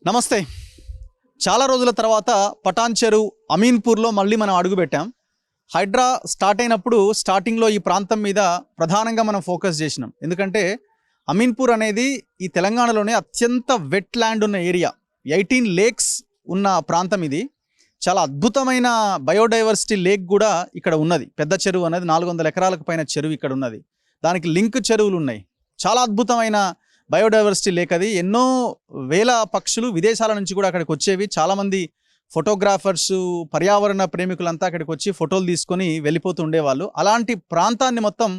నమస్తే. చాలా రోజుల తర్వాత పటాన్ చెరువు అమీన్పూర్లో మళ్ళీ మనం అడుగుపెట్టాం. హైడ్రా స్టార్ట్ అయినప్పుడు స్టార్టింగ్లో ఈ ప్రాంతం మీద ప్రధానంగా మనం ఫోకస్ చేసినాం. ఎందుకంటే అమీన్పూర్ అనేది ఈ తెలంగాణలోనే అత్యంత వెట్ ల్యాండ్ ఉన్న ఏరియా. 18 లేక్స్ ఉన్న ప్రాంతం ఇది. చాలా అద్భుతమైన బయోడైవర్సిటీ లేక్ కూడా ఇక్కడ ఉన్నది. పెద్ద చెరువు అనేది 400 ఎకరాలకు పైన చెరువు ఇక్కడ ఉన్నది. దానికి లింక్ చెరువులు ఉన్నాయి. చాలా అద్భుతమైన బయోడైవర్సిటీ లేక్ అది. ఎన్నో వేల పక్షులు విదేశాల నుంచి కూడా అక్కడికి వచ్చేవి. చాలామంది ఫోటోగ్రాఫర్సు, పర్యావరణ ప్రేమికులంతా అక్కడికి వచ్చి ఫోటోలు తీసుకొని వెళ్ళిపోతూ ఉండేవాళ్ళు. అలాంటి ప్రాంతాన్ని మొత్తం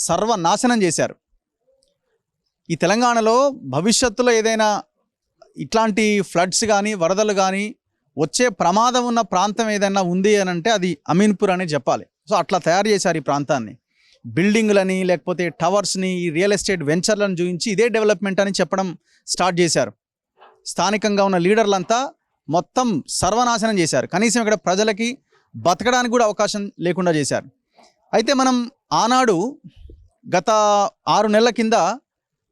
సర్వనాశనం చేశారు. ఈ తెలంగాణలో భవిష్యత్తులో ఏదైనా ఇట్లాంటి ఫ్లడ్స్ కానీ వరదలు కానీ వచ్చే ప్రమాదం ఉన్న ప్రాంతం ఏదైనా ఉంది అని అంటే అది అమీన్పూర్ అని చెప్పాలి. సో అట్లా తయారు చేశారు ఈ ప్రాంతాన్ని. బిల్డింగ్లని లేకపోతే టవర్స్ని, ఈ రియల్ ఎస్టేట్ వెంచర్లను చూపించి ఇదే డెవలప్మెంట్ అని చెప్పడం స్టార్ట్ చేశారు. స్థానికంగా ఉన్న లీడర్లంతా మొత్తం సర్వనాశనం చేశారు. కనీసం ఇక్కడ ప్రజలకి బతకడానికి కూడా అవకాశం లేకుండా చేశారు. అయితే మనం ఆనాడు గత 6 నెలల కింద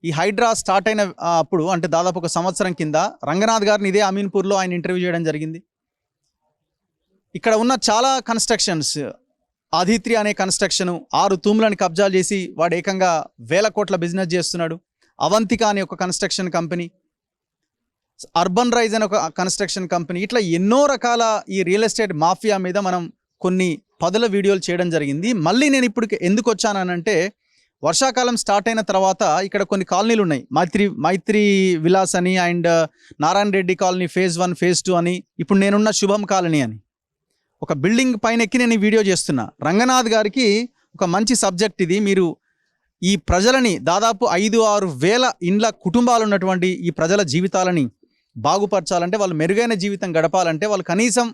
ఈ హైడ్రా స్టార్ట్ అయిన అప్పుడు, అంటే దాదాపు 1 సంవత్సరం కింద రంగనాథ్ గారిని ఇదే అమీన్పూర్లో ఆయన ఇంటర్వ్యూ చేయడం జరిగింది. ఇక్కడ ఉన్న చాలా కన్స్ట్రక్షన్స్, ఆదిత్రి అనే కన్స్ట్రక్షన్ 6 తూములను కబ్జాలు చేసి వాడు ఏకంగా 1000 కోట్ల బిజినెస్ చేస్తున్నాడు. అవంతిక అనే ఒక కన్స్ట్రక్షన్ కంపెనీ, అర్బన్ రైజ్ అనే ఒక కన్స్ట్రక్షన్ కంపెనీ, ఇట్లా ఎన్నో రకాల ఈ రియల్ ఎస్టేట్ మాఫియా మీద మనం కొన్ని పదుల వీడియోలు చేయడం జరిగింది. మళ్ళీ నేను ఇప్పుడు ఎందుకు వచ్చానంటే, వర్షాకాలం స్టార్ట్ అయిన తర్వాత ఇక్కడ కొన్ని కాలనీలు ఉన్నాయి. మైత్రి విలాస్ అని and Narayana Reddy colony phase 1 phase 2 అని, ఇప్పుడు నేనున్న శుభం కాలనీ అని ఒక బిల్డింగ్ పైన ఎక్కి నేను ఈ వీడియో చేస్తున్నా. రంగనాథ్ గారికి ఒక మంచి సబ్జెక్ట్ ఇది. మీరు ఈ ప్రజలని దాదాపు 5-6 వేల ఇండ్ల కుటుంబాలు ఉన్నటువంటి ఈ ప్రజల జీవితాలని బాగుపరచాలంటే, వాళ్ళు మెరుగైన జీవితం గడపాలంటే, వాళ్ళు కనీసం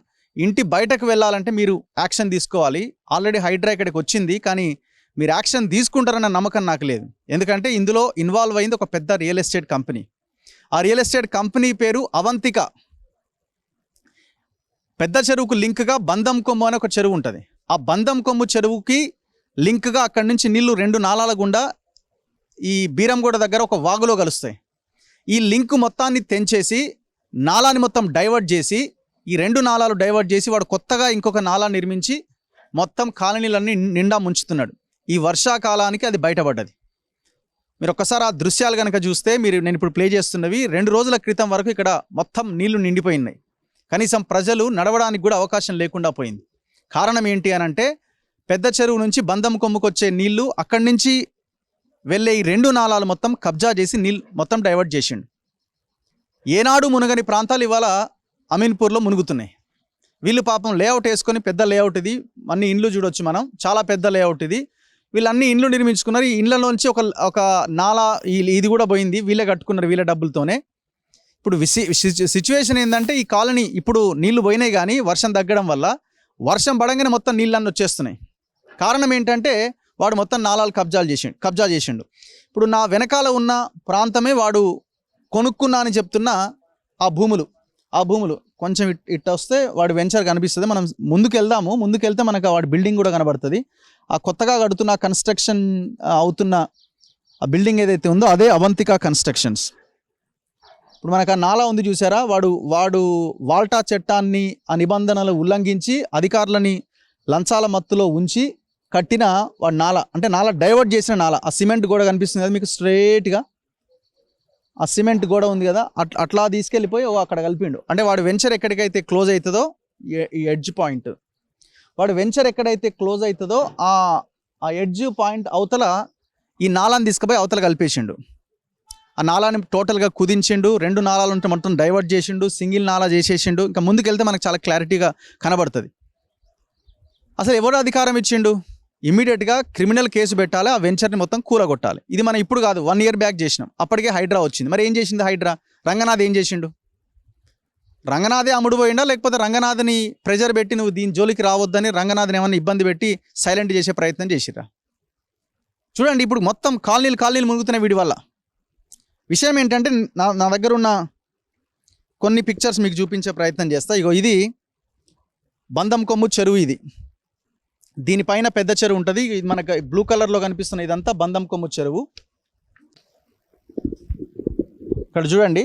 ఇంటి బయటకు వెళ్ళాలంటే మీరు యాక్షన్ తీసుకోవాలి. ఆల్రెడీ హైడ్రా ఇక్కడికి వచ్చింది, కానీ మీరు యాక్షన్ తీసుకుంటారన్న నమ్మకం నాకు లేదు. ఎందుకంటే ఇందులో ఇన్వాల్వ్ అయింది ఒక పెద్ద రియల్ ఎస్టేట్ కంపెనీ. ఆ రియల్ ఎస్టేట్ కంపెనీ పేరు అవంతిక. పెద్ద చెరువుకు లింక్గా బంధం కొమ్ము అనే ఒక చెరువు ఉంటుంది. ఆ బంధం కొమ్ము చెరువుకి లింక్గా అక్కడి నుంచి నీళ్లు 2 నాలాల గుండా ఈ బీరంగూడ దగ్గర ఒక వాగులో కలుస్తాయి. ఈ లింక్ మొత్తాన్ని తెంచేసి నాలాని మొత్తం డైవర్ట్ చేసి, ఈ 2 నాలాలు డైవర్ట్ చేసి వాడు కొత్తగా ఇంకొక నాలా నిర్మించి మొత్తం కాలనీలన్నీ నిండా ముంచుతున్నాడు. ఈ వర్షాకాలానికి అది బయటపడ్డది. మీరు ఒక్కసారి ఆ దృశ్యాలు కనుక చూస్తే, నేను ఇప్పుడు ప్లే చేస్తున్నవి 2 రోజుల క్రితం వరకు ఇక్కడ మొత్తం నీళ్లు నిండిపోయినాయి. కనీసం ప్రజలు నడవడానికి కూడా అవకాశం లేకుండా పోయింది. కారణం ఏంటి అని అంటే, పెద్ద చెరువు నుంచి బంధం కొమ్ముకొచ్చే నీళ్లు అక్కడి నుంచి వెళ్ళే ఈ 2 నాలాలు మొత్తం కబ్జా చేసి నీళ్ళు మొత్తం డైవర్ట్ చేసిండు. ఏనాడు మునగని ప్రాంతాలు ఇవాళ అమీన్పూర్లో మునుగుతున్నాయి. వీళ్ళు పాపం లేఅవుట్ వేసుకొని, పెద్ద లేఅవుట్ ఇది, అన్ని ఇండ్లు చూడొచ్చు మనం, చాలా పెద్ద లేఅవుట్ ఇది. వీళ్ళు అన్ని ఇండ్లు నిర్మించుకున్నారు. ఈ ఇండ్లలోంచి ఒక నాలా ఇది కూడా పోయింది, వీళ్ళే కట్టుకున్నారు వీళ్ళ డబ్బులతోనే. ఇప్పుడు సిచ్యువేషన్ ఏంటంటే, ఈ కాలనీ ఇప్పుడు నీళ్లు పోయినాయి, కానీ వర్షం తగ్గడం వల్ల వర్షం పడంగానే మొత్తం నీళ్ళన్నీ వచ్చేస్తున్నాయి. కారణం ఏంటంటే వాడు మొత్తం నాలాలు కబ్జా చేసిండు. ఇప్పుడు నా వెనకాల ఉన్న ప్రాంతమే వాడు కొనుక్కున్నా అని చెప్తున్న ఆ భూములు కొంచెం ఇట్లా వస్తే వాడు వెంచర్ కనిపిస్తుంది. మనం ముందుకెళ్తే మనకు వాడి బిల్డింగ్ కూడా కనబడుతుంది. ఆ కొత్తగా కడుతున్న కన్స్ట్రక్షన్ అవుతున్న ఆ బిల్డింగ్ ఏదైతే ఉందో అదే అవంతిక కన్స్ట్రక్షన్స్. ఇప్పుడు మనకు ఆ నాలా ఉంది చూసారా, వాడు వాల్టా చట్టాన్ని, ఆ నిబంధనలు ఉల్లంఘించి అధికారులని లంచాల మత్తులో ఉంచి కట్టిన వాడు నాలా, అంటే నాలా డైవర్ట్ చేసిన నాలా. ఆ సిమెంట్ గోడ కనిపిస్తుంది కదా మీకు స్ట్రైట్గా, ఆ సిమెంట్ గోడ ఉంది కదా, అట్లా తీసుకెళ్ళిపోయి అక్కడ కలిపిండు. అంటే వాడు వెంచర్ ఎక్కడికైతే క్లోజ్ అవుతుందో, ఈ ఎడ్జ్ పాయింట్, వాడు వెంచర్ ఎక్కడైతే క్లోజ్ అవుతుందో ఆ ఎడ్జ్ పాయింట్ అవతల ఈ నాలాని తీసుకుపోయి అవతల కలిపేసిండు. ఆ నాలాని టోటల్గా కుదించిండు. 2 నాలాలు ఉంటే మొత్తం డైవర్ట్ చేసిండు, సింగిల్ నాలా చేసేసిండు. ఇంకా ముందుకెళ్తే మనకు చాలా క్లారిటీగా కనబడుతుంది. అసలు ఎవరు అధికారం ఇచ్చిండు? ఇమీడియట్గా క్రిమినల్ కేసు పెట్టాలి, ఆ వెంచర్ని మొత్తం కూలగొట్టాలి. ఇది మనం ఇప్పుడు కాదు, 1 ఇయర్ బ్యాక్ చేసినాం. అప్పటికే హైడ్రా వచ్చింది. మరి ఏం చేసింది హైడ్రా? రంగనాథ్ ఏం చేసిండు? రంగనాథే అమ్ముడు పోయిండా, లేకపోతే రంగనాథ్ని ప్రెజర్ పెట్టి నువ్వు దీని జోలికి రావద్దని రంగనాథ్ని ఏమన్నా ఇబ్బంది పెట్టి సైలెంట్ చేసే ప్రయత్నం చేసిర్రా? చూడండి, ఇప్పుడు మొత్తం కాలనీలు మునుగుతున్న వీడి వల్ల. విషయం ఏంటంటే, నా దగ్గర ఉన్న కొన్ని పిక్చర్స్ మీకు చూపించే ప్రయత్నం చేస్తా. ఇగో ఇది బంధం కొమ్ము చెరువు. ఇది దీనిపైన పెద్ద చెరువు ఉంటుంది. ఇది మనకు బ్లూ కలర్లో కనిపిస్తున్న ఇదంతా బంధం కొమ్ము చెరువు. ఇక్కడ చూడండి,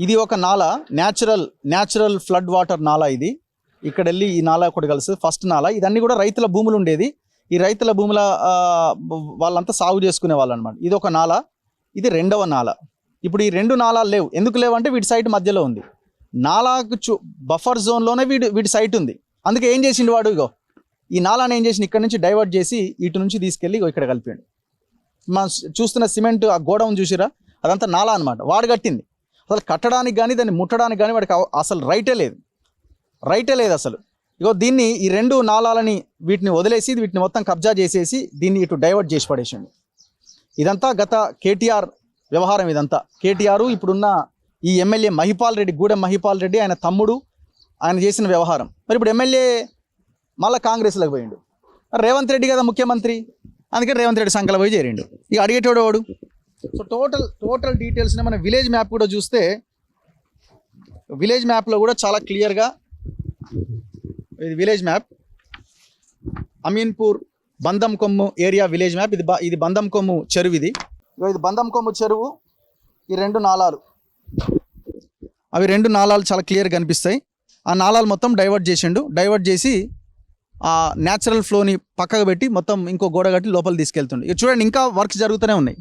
ఇది ఒక నాల, న్యాచురల్ ఫ్లడ్ వాటర్ నాల. ఇది ఇక్కడ వెళ్ళి ఈ నాల ఒకటి కలుస్తుంది, ఫస్ట్ నాల. ఇదన్నీ కూడా రైతుల భూములు ఉండేది. ఈ రైతుల భూముల వాళ్ళంతా సాగు చేసుకునే వాళ్ళు అనమాట. ఇది ఒక నాల, ఇది రెండవ నాల. ఇప్పుడు ఈ రెండు నాలాలు లేవు. ఎందుకు లేవు అంటే వీటి సైట్ మధ్యలో ఉంది. నాలాకు బఫర్ జోన్లోనే వీటి సైట్ ఉంది. అందుకే ఏం చేసిండు వాడు, ఇగో ఈ నాలాని ఏం చేసి ఇక్కడ నుంచి డైవర్ట్ చేసి ఇటు నుంచి తీసుకెళ్ళి ఇక్కడ కలిపాడు. మనం చూస్తున్న సిమెంట్ ఆ గోడౌన్ చూసిరా, అదంతా నాలా అనమాట. వాడు కట్టింది. అసలు కట్టడానికి కానీ దాన్ని ముట్టడానికి కానీ వాడికి అసలు రైటే లేదు అసలు. ఇగో దీన్ని ఈ రెండు నాలాలని వీటిని వదిలేసి వీటిని మొత్తం కబ్జా చేసేసి దీన్ని ఇటు డైవర్ట్ చేసి పడేసిండు. ఇదంతా గత కేటీఆర్ వ్యవహారం. ఇదంతా కేటీఆర్ ఇప్పుడున్న ఈ ఎమ్మెల్యే గూడెం మహిపాల్ రెడ్డి ఆయన తమ్ముడు ఆయన చేసిన వ్యవహారం. మరి ఇప్పుడు ఎమ్మెల్యే మళ్ళీ కాంగ్రెస్లోకి పోయిండు. రేవంత్ రెడ్డి కదా ముఖ్యమంత్రి, అందుకని రేవంత్ రెడ్డి సంఖ్యలో పోయి చేరిండు. ఇక అడిగేటోడు వాడు. సో టోటల్ డీటెయిల్స్ని మన విలేజ్ మ్యాప్ కూడా చూస్తే, విలేజ్ మ్యాప్లో కూడా చాలా క్లియర్గా, ఇది విలేజ్ మ్యాప్, అమీన్పూర్ బందం కొమ్ము ఏరియా విలేజ్ మ్యాప్. ఇది బందం కొమ్ము చెరువు. ఇది బందం కొమ్ము చెరువు. ఈ రెండు నాలాలు, అవి రెండు నాలాలు చాలా క్లియర్గా కనిపిస్తాయి. ఆ నాలాలు మొత్తం డైవర్ట్ చేసి ఆ న్యాచురల్ ఫ్లోని పక్కకు పెట్టి మొత్తం ఇంకో గోడ కట్టి లోపల తీసుకెళ్తుండే. ఇది చూడండి, ఇంకా వర్క్స్ జరుగుతూనే ఉన్నాయి.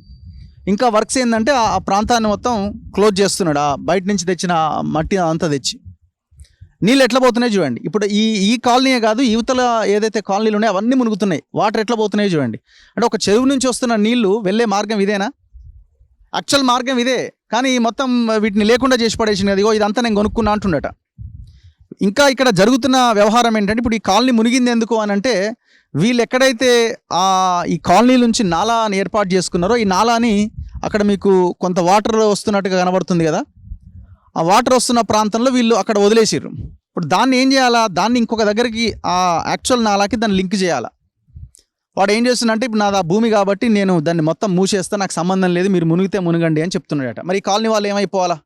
ఇంకా వర్క్స్ ఏంటంటే ఆ ప్రాంతాన్ని మొత్తం క్లోజ్ చేస్తున్నాడు. ఆ బయట నుంచి తెచ్చిన మట్టి అంతా తెచ్చి నీళ్ళు ఎట్లా పోతున్నాయి చూడండి. ఇప్పుడు ఈ కాలనీయే కాదు, యువతల ఏదైతే కాలనీలు ఉన్నాయో అవన్నీ మునుగుతున్నాయి. వాటర్ ఎట్లా పోతున్నాయి చూడండి. అంటే ఒక చెరువు నుంచి వస్తున్న నీళ్లు వెళ్ళే మార్గం ఇదేనా? యాక్చువల్ మార్గం ఇదే, కానీ మొత్తం వీటిని లేకుండా చేసి పడేసింది. అదిగో ఇదంతా నేను కొనుక్కున్నా అంటుండట. ఇంకా ఇక్కడ జరుగుతున్న వ్యవహారం ఏంటంటే, ఇప్పుడు ఈ కాలనీ మునిగింది ఎందుకు అని అంటే, వీళ్ళు ఎక్కడైతే ఈ కాలనీ నుంచి నాలాని ఏర్పాటు చేసుకున్నారో, ఈ నాలాని అక్కడ మీకు కొంత వాటర్ వస్తున్నట్టుగా కనబడుతుంది కదా, ఆ వాటర్ వస్తున్న ప్రాంతంలో వీళ్ళు అక్కడ వదిలేసిర్రు. ఇప్పుడు దాన్ని ఏం చేయాలా, దాన్ని ఇంకొక దగ్గరికి ఆ యాక్చువల్ నాలాకి దాన్ని లింక్ చేయాలా. వాడు ఏం చేస్తున్నంటే, ఇప్పుడు నాది ఆ భూమి కాబట్టి నేను దాన్ని మొత్తం మూసేస్తా, నాకు సంబంధం లేదు, మీరు మునిగితే మునగండి అని చెప్తున్నాడట. మరి ఈ కాలనీ వాళ్ళు ఏమైపోవాలా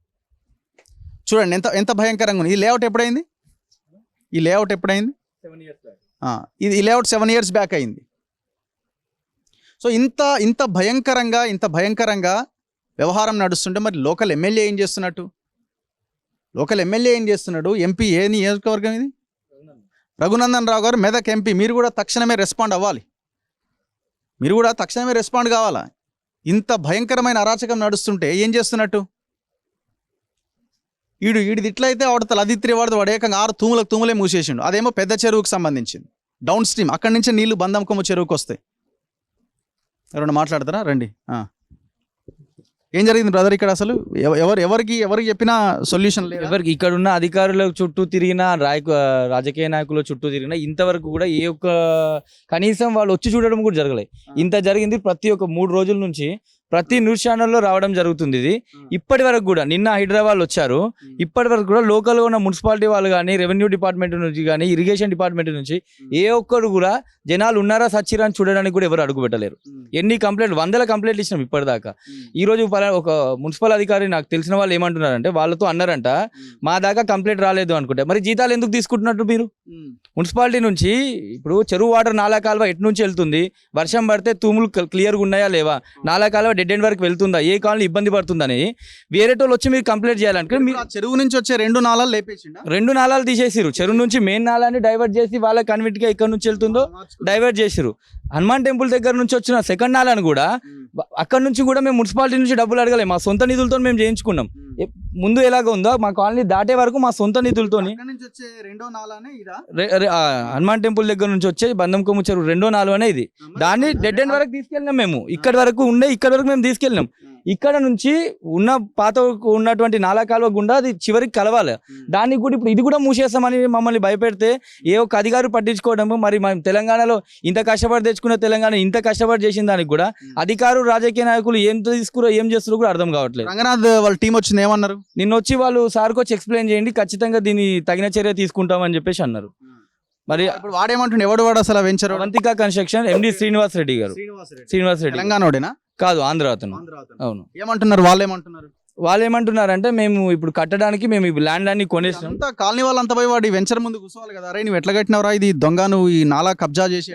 చూడండి, ఎంత భయంకరంగా ఉంది. ఈ లేఅవుట్ ఎప్పుడైంది? 7 years back. ఈ లేఅవుట్ 7 years బ్యాక్ అయింది. సో ఇంత భయంకరంగా వ్యవహారం నడుస్తుంటే మరి లోకల్ ఎమ్మెల్యే ఏం చేస్తున్నాడు? ఎంపీ ఏ నియోజకవర్గం ఇది? రఘునందన్ రావు గారు, మెదక్ ఎంపీ. మీరు కూడా తక్షణమే రెస్పాండ్ అవ్వాలి. కావాలా? ఇంత భయంకరమైన అరాచకం నడుస్తుంటే ఏం చేస్తున్నట్టు? ఈడిది ఇట్లయితే అవడతలు అదిత్రి వాడు ఏకంగా 6 తూములే మూసేసిండు. అదేమో పెద్ద చెరువుకు సంబంధించింది, డౌన్ స్ట్రీమ్. అక్కడి నుంచి నీళ్లు బందం కొమ్ము చెరువుకు వస్తాయి. ఎవరైనా మాట్లాడతారా? రండి. ఏం జరిగింది బ్రదర్ ఇక్కడ? అసలు ఎవరికి చెప్పినా సొల్యూషన్ లేదు. ఎవరికి ఇక్కడ ఉన్న అధికారుల చుట్టూ తిరిగినా, రాజకీయ నాయకుల చుట్టూ తిరిగినా ఇంతవరకు కూడా ఏ ఒక్క కనీసం వాళ్ళు వచ్చి చూడడం కూడా జరగలేదు. ఇంత జరిగింది. ప్రతి ఒక్క 3 రోజుల నుంచి ప్రతి న్యూస్ ఛానల్లో రావడం జరుగుతుంది. ఇది ఇప్పటి వరకు కూడా, నిన్న హైదరాబాద్ వచ్చారు, ఇప్పటి వరకు కూడా లోకల్గా ఉన్న మున్సిపాలిటీ వాళ్ళు కానీ, రెవెన్యూ డిపార్ట్మెంట్ నుంచి కానీ, ఇరిగేషన్ డిపార్ట్మెంట్ నుంచి ఏ ఒక్కరు కూడా జనాలు ఉన్నారా సచ్చిరా అని చూడడానికి కూడా ఎవరు అడుగు పెట్టలేరు. ఎన్ని కంప్లైంట్, 100 కంప్లైంట్లు ఇచ్చినాం ఇప్పటిదాకా. ఈ రోజు ఒక మున్సిపల్ అధికారి నాకు తెలిసిన వాళ్ళు ఏమంటున్నారంటే, వాళ్ళతో అన్నారంట, మా దాకా కంప్లైంట్ రాలేదు అనుకుంటే మరి జీతాలు ఎందుకు తీసుకుంటున్నట్టు మీరు? మున్సిపాలిటీ నుంచి ఇప్పుడు చెరువు వాటర్ నాలా కాలువ ఎటు నుంచి వెళ్తుంది? వర్షం పడితే తూములు క్లియర్గా ఉన్నాయా లేవా? నాలా కాలువ డెడ్ ఎండ్ వరకు వెళ్తుందా? ఏ కాలనీ ఇబ్బంది పడుతుందని వేరేటోళ్ళు వచ్చి మీరు కంప్లైంట్ చేయాలంటే, మీరు చెరువు నుంచి వచ్చే 2 నాలాలు లేపేసిండా? 2 నాలాలు తీసేసిరు. చెరువు నుంచి మెయిన్ నాలాన్ని డైవర్ట్ చేసి వాళ్ళ కన్విట్ గా ఇక్కడ నుంచి వెళ్తుందో డైవర్ట్ చేసిరు. హనుమాన్ టెంపుల్ దగ్గర నుంచి వచ్చిన సెకండ్ నాలాను కూడా అక్కడ నుంచి కూడా మేము మున్సిపాలిటీ నుంచి డబ్బులు అడగలేము, మా సొంత నిధులతో మేము చేయించుకున్నాం. ముందు ఎలాగ ఉందో మా కాలనీ దాటే వరకు మా సొంత నిధులతో హనుమాన్ టెంపుల్ దగ్గర నుంచి వచ్చే బందం కొమ్ము చెరువు 2వ నాలుగు అనే ఇది. దాన్ని డెడ్ ఎండ్ వరకు తీసుకెళ్ళినాం మేము. ఇక్కడ వరకు మేము తీసుకెళ్ళినాం. ఇక్కడ నుంచి ఉన్న పాత ఉన్నటువంటి నాలా కాలువ గుండా అది చివరికి కలవాలి. దానికి కూడా ఇప్పుడు ఇది కూడా మూసేస్తామని మమ్మల్ని భయపెడితే ఏ ఒక్క అధికారి పట్టించుకోవడము. మరి మనం తెలంగాణలో ఇంత కష్టపడి తెచ్చుకున్న తెలంగాణ ఇంత కష్టపడి చేసిన దానికి కూడా అధికారులు, రాజకీయ నాయకులు ఏం తీసుకురో ఏం చేస్తారో కూడా అర్థం కావట్లేదు. రంగనాథ్ వాళ్ళ టీం వచ్చింది, ఏమన్నారు? నిన్న వచ్చి వాళ్ళు సార్కి వచ్చి ఎక్స్ప్లెయిన్ చేయండి, ఖచ్చితంగా దీన్ని తగిన చర్య తీసుకుంటామని చెప్పేసి అన్నారు. మరి ఇప్పుడు వాడేమంటుండే? వాడు అసలు వెంచర్ అవంతిక కన్స్ట్రక్షన్ ఎండి శ్రీనివాస్ రెడ్డి గారు. శ్రీనివాస్ రెడ్డి తెలంగాణోడేనా? కాదు, ఆంధ్ర అతను. అవును. ఏమంటున్నారు వాళ్ళు? ఏమంటున్నారు? వాళ్ళు ఏమంటున్నారంటే మేము ఇప్పుడు కట్టడానికి మేము ఈ ల్యాండ్ అన్ని కొనేసినాం. అంతా కాలనీ వాళ్ళంతా పోయి వాడి వెంచర్ ముందు కూర్చోవాలి కదా, అరే నువ్వు ఎట్లా కట్టినవరా ఇది దొంగ, నువ్వు ఈ నాలా కబ్జా చేసి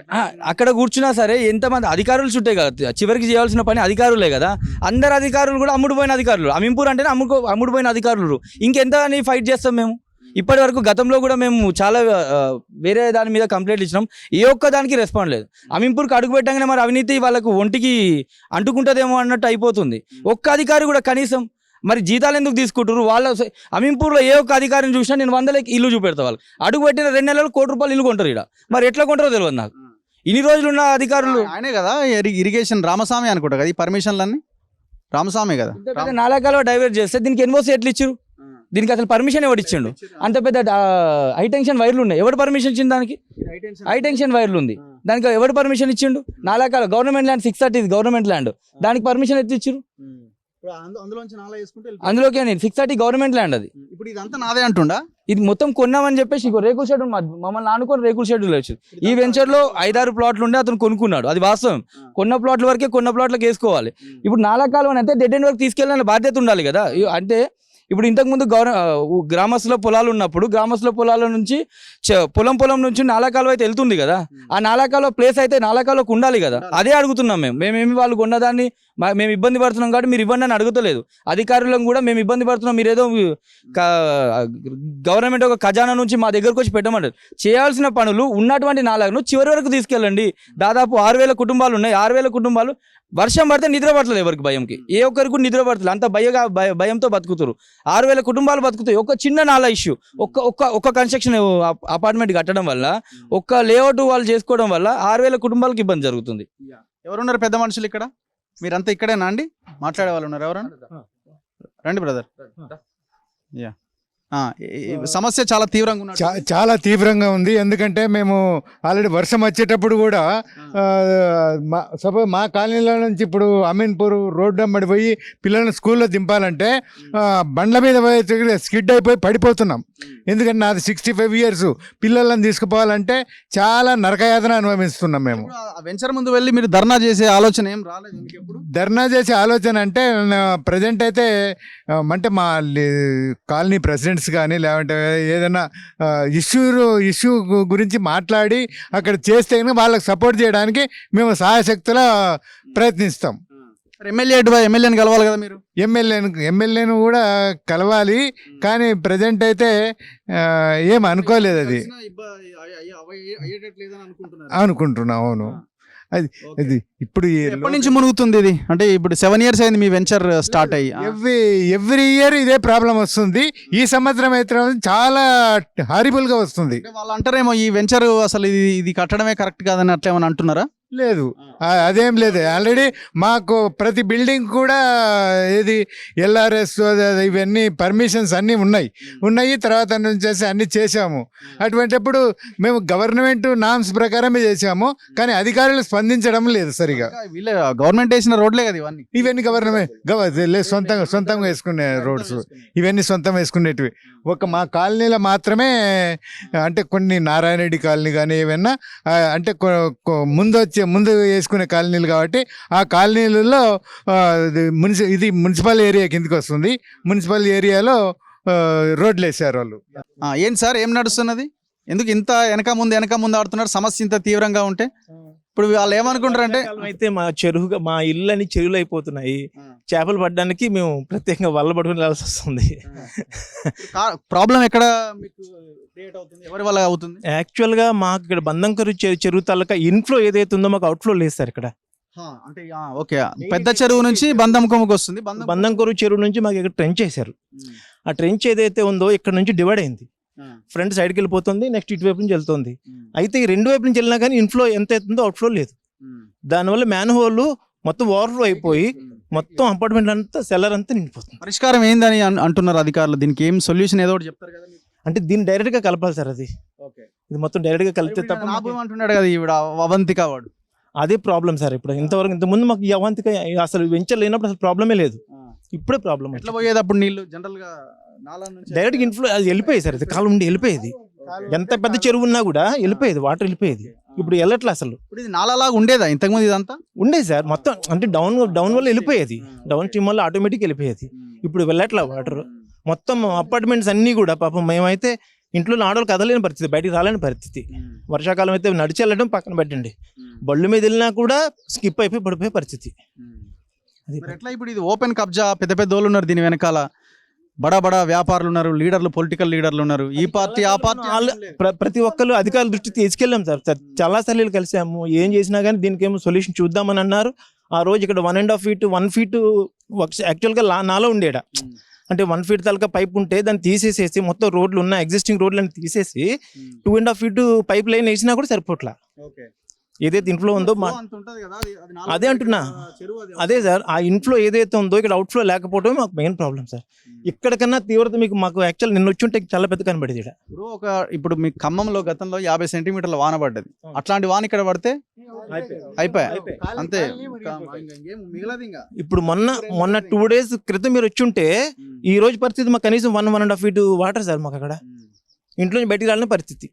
అక్కడ కూర్చున్నా సరే ఎంతమంది అధికారులు చుట్టే కదా, చివరికి చేయాల్సిన పని అధికారులే కదా. అందరు అధికారులు కూడా అమ్ముడుపోయిన అధికారులు, అమీన్పూర్ అంటేనే అమ్ముడుపోయిన అధికారులు. ఇంకెంత అని ఫైట్ చేస్తాం మేము? ఇప్పటి వరకు గతంలో కూడా మేము చాలా వేరే దాని మీద కంప్లైంట్ ఇచ్చినాం, ఏ ఒక్క దానికి రెస్పాండ్ లేదు. అమీన్పూర్కి అడుగు పెట్టగానే మరి అవినీతి వాళ్ళకు ఒంటికి అంటుకుంటుందేమో అన్నట్టు అయిపోతుంది. ఒక్క అధికారి కూడా కనీసం మరి జీతాలు ఎందుకు తీసుకుంటారు వాళ్ళ? అమీన్పూర్లో ఏ ఒక్క అధికారిని చూసినా నేను 100 ఇల్లు చూపెడతా వాళ్ళు. అడుగు పెట్టిన 2 నెలలు ₹1 ఇల్లు కొంటారు ఇక్కడ. మరి ఎట్లా కొంటారో తెలియదు నాకు. ఇన్ని రోజులు ఉన్న అధికారులు ఆయనే కదా ఇరిగేషన్ రామస్వామి అనుకుంటా కదా, ఈ పర్మిషన్లన్నీ రామస్వామి కదా. నాలాకాలో డైవర్ట్ చేస్తే దీనికి ఎన్ఓసి ఎట్లా ఇచ్చారు? దీనికి అసలు పర్మిషన్ ఎవరు ఇచ్చిండు? అంత పెద్ద హై టెన్షన్ వైర్లు ఉన్నాయి, ఎవరు పర్మిషన్ ఇచ్చింది దానికి? హై టెన్షన్ వైర్లు ఉంది, దానికి ఎవరు పర్మిషన్ ఇచ్చిండు? నాలాకాల గవర్నమెంట్ ల్యాండ్ 630 గవర్నమెంట్ ల్యాండ్, దానికి పర్మిషన్ ఎత్తి ఇచ్చారు? అందులోకి 630 గవర్నమెంట్ ల్యాండ్, అది ఇప్పుడు ఇదంతా నాదే అంటుండా. ఇది మొత్తం కొన్నామని చెప్పేసి ఇంకో రేకుల షెడ్ మమ్మల్ని ఆనుకొని రేకుల షెడ్యూల్ వచ్చింది. ఈ వెంచర్ లో 5-6 ప్లాట్లు ఉండే అతను కొనుక్కున్నాడు, అది వాస్తవం. కొన్న ప్లాట్ల వరకే కొన్న ప్లాట్లకు వేసుకోవాలి. ఇప్పుడు నాలాకాలం అంటే డెడ్ ఎండ్ వరకు తీసుకెళ్ళాలని బాధ్యత ఉండాలి కదా. అంటే ఇప్పుడు ఇంతకుముందు గ్రామస్తుల పొలాలు ఉన్నప్పుడు గ్రామస్తుల పొలాల నుంచి పొలం నుంచి నాలాకాలు అయితే వెళ్తుంది కదా, ఆ నాలాకాలో ప్లేస్ అయితే నాలాకాలోకి ఉండాలి కదా. అదే అడుగుతున్నాం మేమేమి వాళ్ళు కొన్నదాన్ని మేము ఇబ్బంది పడుతున్నాం కాబట్టి మీరు ఇవ్వండి అని అడుగుతలేదు. అధికారులను కూడా మేము ఇబ్బంది పడుతున్నాం, మీరు ఏదో గవర్నమెంట్ ఒక ఖజానా నుంచి మా దగ్గరకు వచ్చి పెట్టమంటారు. చేయాల్సిన పనులు ఉన్నటువంటి నాలాగను చివరి వరకు తీసుకెళ్ళండి. దాదాపు 6,000 కుటుంబాలు ఉన్నాయి. 6,000 కుటుంబాలు వర్షం పడితే నిద్ర పడలేదు ఎవరికి, భయంకి ఏ ఒక్కరికి నిద్ర పడతలేదు, అంత భయంతో బతుకుతారు. 6,000 కుటుంబాలు బతుకుతాయి. ఒక చిన్న నాలా ఇష్యూ, ఒక్క కన్స్ట్రక్షన్ అపార్ట్మెంట్ కట్టడం వల్ల, ఒక్క లేఅవుట్ వాళ్ళు చేసుకోవడం వల్ల 6,000 కుటుంబాలకు ఇబ్బంది జరుగుతుంది. ఎవరున్నారు పెద్ద మనుషులు ఇక్కడ? మీరంతా ఇక్కడేనా అండి? మాట్లాడే వాళ్ళు ఉన్నారు ఎవరన్నా? రండి బ్రదర్. యా, సమస్య చాలా తీవ్రంగా ఉంది. చాలా తీవ్రంగా ఉంది. ఎందుకంటే మేము ఆల్రెడీ వర్షం వచ్చేటప్పుడు కూడా సపోజ్ మా కాలనీలో నుంచి ఇప్పుడు అమీన్పూర్ రోడ్డు అమ్మడి పోయి పిల్లల్ని స్కూల్లో దింపాలంటే బండ్ల మీద పోయి స్కిడ్ అయిపోయి పడిపోతున్నాం. ఎందుకంటే నాది 65 years. పిల్లలను తీసుకుపోవాలంటే చాలా నరకయాతన అనుభవిస్తున్నాం మేము. వెంచర్ ముందు వెళ్ళి మీరు ధర్నా చేసే ఆలోచన ఏం రాలేదు? ధర్నా చేసే ఆలోచన అంటే ప్రజెంట్ అయితే అంటే మా కాలనీ ప్రెసిడెంట్స్ కానీ లేదంటే ఏదైనా ఇష్యూ గురించి మాట్లాడి అక్కడ చేస్తే వాళ్ళకి సపోర్ట్ చేయడానికి మేము సహాయశక్తులా ప్రయత్నిస్తాం. ఎమ్మెల్యేని కలవాలి కదా మీరు? ఎమ్మెల్యేను కూడా కలవాలి, కానీ ప్రజెంట్ అయితే ఏం అనుకోలేదు. అది అనుకుంటున్నాం. అవును. అది ఇప్పుడు ఎప్పటి నుంచి మునుగుతుంది ఇది? అంటే ఇప్పుడు 7 years అయింది మీ వెంచర్ స్టార్ట్ అయ్యి. ఎవ్రీ ఇయర్ ఇదే ప్రాబ్లం వస్తుంది. ఈ సంవత్సరం అయితే చాలా హారిబుల్ గా వస్తుంది. వాళ్ళు అంటారేమో ఈ వెంచర్ అసలు ఇది కట్టడమే కరెక్ట్ కాదని అట్లా ఏమైనా అంటున్నారా? లేదు, అదేం లేదు. ఆల్రెడీ మాకు ప్రతి బిల్డింగ్ కూడా ఏది LRS ఇవన్నీ పర్మిషన్స్ అన్నీ ఉన్నాయి. తర్వాత నుంచి అన్ని చేసాము. అటువంటిప్పుడు మేము గవర్నమెంట్ నామ్స్ ప్రకారమే చేసాము, కానీ అధికారులు స్పందించడం లేదు సరిగా. గవర్నమెంట్ వేసిన రోడ్లే కదా ఇవన్నీ గవర్నమెంట్ సొంతంగా వేసుకునే రోడ్స్, ఇవన్నీ సొంతం వేసుకునేటివి. ఒక మా కాలనీలో మాత్రమే, అంటే కొన్ని నారాయణ రెడ్డి కాలనీ కానీ ఏమన్నా అంటే ముందు వేసుకునే కాలనీలు కాబట్టి ఆ కాలనీలలో ఇది మున్సిపల్ ఏరియా కిందకి వస్తుంది. మున్సిపల్ ఏరియాలో రోడ్లు వేసారు వాళ్ళు. ఏంటి సార్, ఏం నడుస్తున్నది? ఎందుకు ఇంత వెనక ముందు ఆడుతున్నారు? సమస్య ఇంత తీవ్రంగా ఉంటే ఇప్పుడు వాళ్ళు ఏమనుకుంటారంటే అయితే మా ఇళ్ళని చెరువులు అయిపోతున్నాయి, చేపలు పడడానికి మేము ప్రత్యేకంగా వల్ల పట్టుకుని వెళ్ళాల్సి వస్తుంది. ప్రాబ్లం ఎక్కడ క్రియేట్ అవుతుంది, ఎవరి వల్ల అవుతుంది? యాక్చువల్గా మాకు ఇక్కడ బంధంకరు చెరువు తాలూకా ఇన్ఫ్లో ఏదైతే ఉందో మాకు అవుట్ఫ్లో లేదు సార్ ఇక్కడ. అంటే ఓకే, పెద్ద చెరువు నుంచి బంధంకొమ్మకు వస్తుంది. బంధంకరు చెరువు నుంచి మాకు ఇక్కడ ట్రెంచ్ చేశారు. ఆ ట్రెంచ్ ఏదైతే ఉందో ఇక్కడ నుంచి డివైడ్ అయింది, ఫ్రంట్ సైడ్కి వెళ్ళిపోతుంది, నెక్స్ట్ ఇటువైపు నుంచి వెళ్తుంది. అయితే ఈ 2 వైపు నుంచి వెళ్ళినా కానీ ఇన్ఫ్లో ఎంత అవుతుందో అవుట్ఫ్లో లేదు. దానివల్ల మ్యాన్ హోల్ మొత్తం ఓవర్ఫ్లో అయిపోయి మొత్తం అపార్ట్మెంట్ అంతా సెల్లర్ అంతా నిండిపోతుంది. పరిష్కారం ఏందని అంటున్నారు అధికారులు? దీనికి ఏం సొల్యూషన్ ఏదో ఒకటి చెప్తారు కదా? అంటే దీన్ని డైరెక్ట్ గా కలపాలి సార్. అది ఇది మొత్తం డైరెక్ట్ గా కలిపితే తప్ప అంటున్నాడు కదా ఈవిడ అవంతిక వాడు. అదే ప్రాబ్లం సార్. ఇప్పుడు ఇంతకుముందు మాకు ఈ అవంతిక అసలు వెంచర్ లేనప్పుడు అసలు ప్రాబ్లమే లేదు. ఇప్పుడే ప్రాబ్లం. ఎట్లా పోయేది అప్పుడు నీళ్ళు? జనరల్ గా డైరెక్ట్ ఇన్ఫ్లో అది వెళ్ళిపోయేది సార్. అది కాలం ఉండి వెళ్ళిపోయేది. ఎంత పెద్ద చెరువు ఉన్నా కూడా వెళ్ళిపోయేది, వాటర్ వెళ్ళిపోయేది. ఇప్పుడు వెళ్ళట్లే అసలు. ఇప్పుడు ఇది నాలాగా ఉండేదా ఇంతకుముందు ఇదంతా? ఉండేది సార్, మొత్తం అంటే డౌన్ వల్ల వెళ్ళిపోయేది, డౌన్ స్ట్రీమ్ వల్ల ఆటోమేటిక్ వెళ్ళిపోయేది. ఇప్పుడు వెళ్ళట్లా వాటర్. మొత్తం అపార్ట్మెంట్స్ అన్నీ కూడా పాపం మేమైతే ఇంట్లో ఆడవాళ్ళు కదలేని పరిస్థితి, బయటికి రాలేని పరిస్థితి. వర్షాకాలం అయితే నడిచి వెళ్ళడం పక్కన పెట్టండి, బళ్ళు మీద వెళ్ళినా కూడా స్కిప్ అయిపోయి పడిపోయే పరిస్థితి. అది మరి ఎట్లా ఇప్పుడు ఇది ఓపెన్ కబ్జా, పెద్ద పెద్ద వాళ్ళు ఉన్నారు దీని వెనకాల, బడా బడా వ్యాపారులు ఉన్నారు, లీడర్లు, పొలిటికల్ లీడర్లు ఉన్నారు, ఈ పార్టీ ఆ పార్టీ. ప్రతి ఒక్కరు అధికారుల దృష్టికి తీసుకెళ్ళాం సార్. చాలా సార్లు కలిసాము, ఏం చేసినా కానీ దీనికి ఏమో సొల్యూషన్ చూద్దామని అన్నారు. ఆ రోజు ఇక్కడ 1.5 feet 1 feet యాక్చువల్గా నాలో ఉండేట, అంటే 1 feet తలక పైప్ ఉంటే దాన్ని తీసేసేసి మొత్తం రోడ్లు ఉన్న ఎగ్జిస్టింగ్ రోడ్లను తీసేసి 2.5 feet పైప్ లైన్ వేసినా కూడా సరిపోట్లా. ఏదైతే ఇన్ఫ్లో ఉందో అదే అంటున్నా, అదే సార్ ఆ ఇన్ఫ్లో ఏదైతే ఉందో ఇక్కడ అవుట్ఫ్లో లేకపోవడం మాకు మెయిన్ ప్రాబ్లం సార్. ఇక్కడికన్నా తీవ్రత మాకు యాక్చువల్ నిన్న వచ్చి ఉంటే చాలా పెద్ద కనబడేది. ఇప్పుడు మీ ఖమ్మంలో గతంలో 50 centimeterల వాన పడ్డది, అట్లాంటి వాన ఇక్కడ పడితే అయిపోయా అంతే, ఇప్పుడు మొన్న 2 days క్రితం మీరు వచ్చి ఉంటే ఈ రోజు పరిస్థితి మాకు కనీసం 1.5 feet వాటర్ సార్ మాకు అక్కడ, ఇంట్లో నుంచి బయటికి రాలని పరిస్థితి.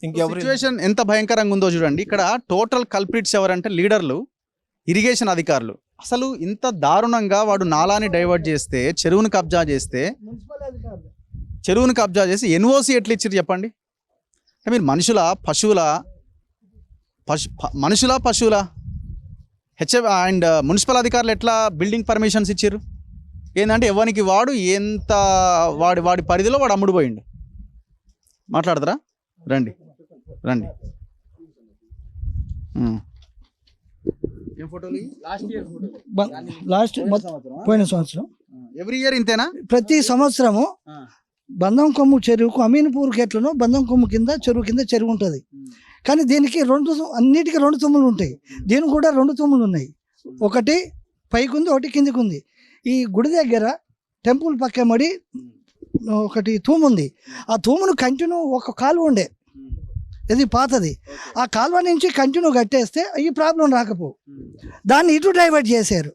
సిచ్యువేషన్ ఎంత భయంకరంగా ఉందో చూడండి. ఇక్కడ టోటల్ కల్ప్రిట్స్ ఎవరంటే లీడర్లు, ఇరిగేషన్ అధికారులు. అసలు ఇంత దారుణంగా వాడు నాలాని డైవర్ట్ చేస్తే, చెరువును కబ్జా చేసి ఎన్ఓసి ఎట్లా ఇచ్చారు చెప్పండి? అంటే మీరు మనుషుల పశువుల హెచ్ఎఫ్ అండ్ మున్సిపల్ అధికారులు ఎట్లా బిల్డింగ్ పర్మిషన్స్ ఇచ్చారు? ఏంటంటే ఎవరికి వాడు ఎంత వాడి పరిధిలో వాడు అమ్ముడు పోయిండు. మాట్లాడతారా? రండి. లాస్ట్ పోయిన సంవత్సరం ఎవ్రీ ఇయర్ ఇంతేనా? ప్రతి సంవత్సరము బంధం కొమ్ము చెరువుకు అమీన్పూర్కి ఎట్లనో బంధం కొమ్ము కింద చెరువు ఉంటుంది. కానీ దీనికి అన్నిటికీ 2 తుమ్ములు ఉంటాయి. దీనికి కూడా 2 తుమ్ములు ఉన్నాయి, ఒకటి పైకి ఉంది, ఒకటి కిందికి ఉంది. ఈ గుడి దగ్గర టెంపుల్ పక్కమడి ఒకటి తూము ఉంది. ఆ తూమును కంటిన్యూ ఒక కాలువ ఉండే, ఇది పాతది. ఆ కాలువ నుంచి కంటిన్యూ కట్టేస్తే ఈ ప్రాబ్లం రాకపో, దాన్ని ఇటు డైవర్ట్ చేశారు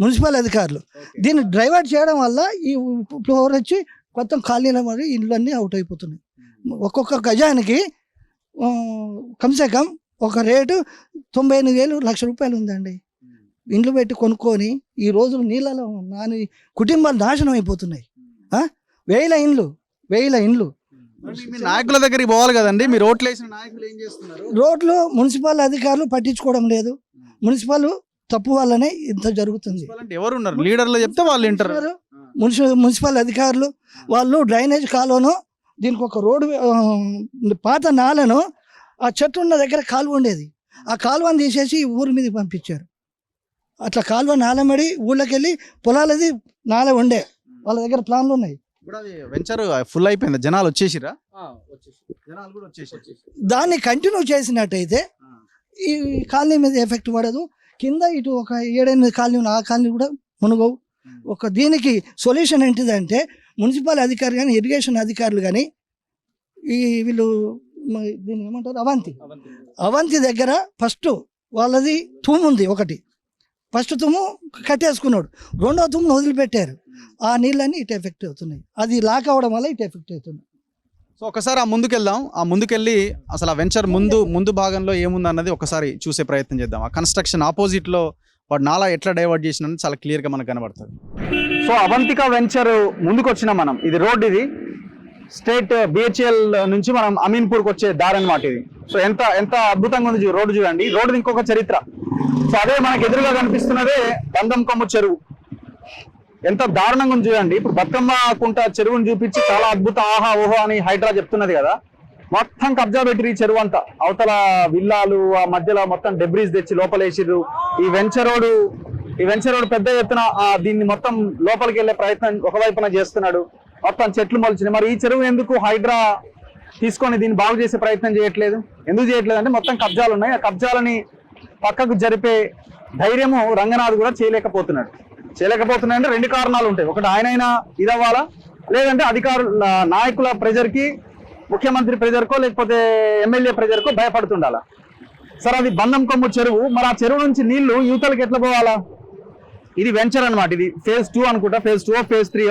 మున్సిపల్ అధికారులు. దీన్ని డైవర్ట్ చేయడం వల్ల ఈ ఫ్లోర్ వచ్చి మొత్తం ఖాళీల మరి ఇళ్ళన్నీ అవుట్ అయిపోతున్నాయి. ఒక్కొక్క గజానికి కమ్సే కమ్ ఒక రేటు 98,000 లక్ష రూపాయలు ఉందండి. ఇండ్లు పెట్టి కొనుక్కొని ఈ రోజులు నీళ్ళలో కుటుంబాలు నాశనం అయిపోతున్నాయి. 1000 ఇండ్లు. నాయకుల దగ్గరికి పోవాలి కదండి, మీరు రోడ్లు వేసిన నాయకులు ఏం చేస్తున్నారు? రోడ్లు మున్సిపల్ అధికారులు పట్టించుకోవడం లేదు. మున్సిపల్ తప్పు వల్లనే ఇంత జరుగుతుంది. ఎవరు ఉన్నారు లీడర్లు చెప్తే వాళ్ళు వింటారు. మున్సిపల్ అధికారులు వాళ్ళు డ్రైనేజ్ కాలువను, దీనికి ఒక రోడ్డు పాత నాలను, ఆ చెట్టు ఉన్న దగ్గర కాలువ ఉండేది, ఆ కాలువను తీసేసి ఊరి మీదకి పంపించారు. అట్లా కాలువ నాలమడి ఊళ్ళకి వెళ్ళి పొలాలది నాల ఉండే, వాళ్ళ దగ్గర ప్లాన్లు ఉన్నాయి. వెంచర్ ఫుల్ అయిపోయింది, జనాలు వచ్చేసిరా? దాన్ని కంటిన్యూ చేసినట్టయితే ఈ కాలనీ మీద ఎఫెక్ట్ పడదు. కింద ఇటు ఒక 7-8 కాలనీ ఆ కాలనీ కూడా మునుగవు. ఒక దీనికి సొల్యూషన్ ఏంటిదంటే మున్సిపల్ అధికారులు కానీ, ఇరిగేషన్ అధికారులు కానీ, ఈ వీళ్ళు దీన్ని ఏమంటారు, అవంతి దగ్గర ఫస్ట్ వాళ్ళది తూము ఉంది, ఒకటి ఫస్ట్ తుమ్ము కట్టేసుకున్నాడు, 2వ తుమ్మును వదిలిపెట్టారు. ఆ నీళ్ళన్నీ ఇటు ఎఫెక్ట్ అవుతున్నాయి, అది లాక్ అవ్వడం వల్ల ఇటు ఎఫెక్ట్ అవుతుంది. సో ఒకసారి ఆ ముందుకెళ్దాం, ఆ ముందుకెళ్ళి అసలు ఆ వెంచర్ ముందు భాగంలో ఏముంది అన్నది ఒకసారి చూసే ప్రయత్నం చేద్దాం. ఆ కన్స్ట్రక్షన్ ఆపోజిట్లో వాడు నాలా ఎట్లా డైవర్ట్ చేసిన చాలా క్లియర్గా మనకు కనబడుతుంది. సో అవంతిక వెంచర్ ముందుకు వచ్చినాం మనం. ఇది రోడ్, ఇది స్టేట్ బిహెచ్ఎల్ నుంచి మనం అమీన్పూర్కి వచ్చే దారి అన్నమాట ఇది. సో ఎంత అద్భుతంగా ఉంది రోడ్డు చూడండి. రోడ్డు ఇంకొక చరిత్ర. సో అదే మనకు ఎదురుగా కనిపిస్తున్నదే బంధం కొమ్ము చెరువు. ఎంత దారుణంగా ఉంది చూడండి. ఇప్పుడు బతుకమ్మ కుంట చెరువుని చూపించి చాలా అద్భుతం, ఆహా ఓహో అని హైడ్రా చెప్తున్నది కదా, మొత్తం కబ్జా పెట్టిరు ఈ చెరువు అంతా. అవతల విల్లాలు, ఆ మధ్యలో మొత్తం డెబ్రీస్ తెచ్చి లోపలేసిర్రు. ఈ వెంచర్ రోడ్ పెద్ద ఎత్తున దీన్ని మొత్తం లోపలికి వెళ్ళే ప్రయత్నం ఒకవైపున చేస్తున్నాడు. మొత్తం చెట్లు మొలిచినాయి. మరి ఈ చెరువు ఎందుకు హైడ్రా తీసుకొని దీన్ని బాగు చేసే ప్రయత్నం చేయట్లేదు? ఎందుకు చేయట్లేదు అంటే మొత్తం కబ్జాలు ఉన్నాయి. ఆ కబ్జాలని పక్కకు జరిపే ధైర్యము రంగనాథ్ కూడా చేయలేకపోతున్నాడు అంటే 2 కారణాలు ఉంటాయి. ఒకటి ఆయనైనా ఇదవ్వాలా, లేదంటే అధికారుల నాయకుల ప్రెజర్కి, ముఖ్యమంత్రి ప్రెజర్కో లేకపోతే ఎమ్మెల్యే ప్రెజర్కో భయపడుతుండాలా. సరే అది బంధం కొమ్ము చెరువు, మరి ఆ చెరువు నుంచి నీళ్లు యువతలకు ఎట్లా పోవాలా? ఇది వెంచర్ అనమాట. ఇది phase 2 అనుకుంటా, phase 2 phase 3